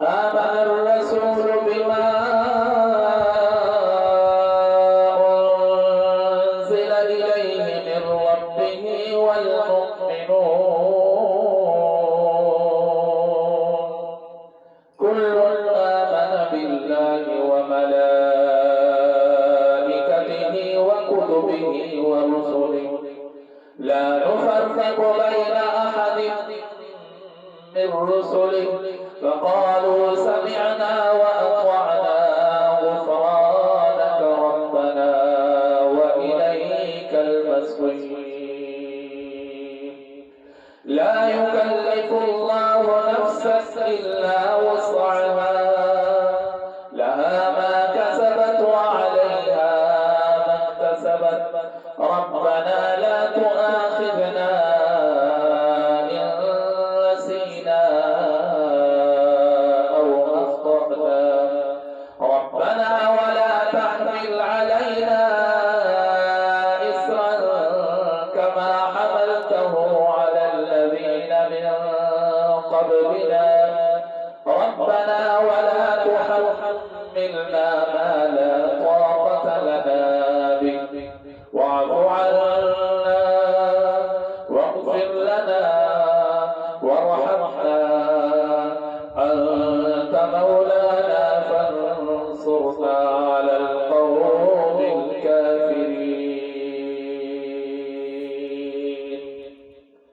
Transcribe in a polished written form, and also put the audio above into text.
آمن الرسول بما أنزل إليه من ربه والمؤمنون كل آمن بالله وملائكته وكتبه ورسله لا نفرق بين أحد من رسله فقالوا سمعنا وأطعنا غفرانك ربنا وإليك المصير لا يكلف الله نفسا إلا وسعها لها ما كسبت وعليها ما اكتسبت ربنا لا تؤاخذنا إن نسينا أو أخطأنا ربنا ولا تحمل علينا إصرا كما حملته على الذين من قبلنا ربنا ولا تحملنا ما لا طاقة لنا به واعف عنا واغفر لنا وارحمنا أنت مولانا فانصرنا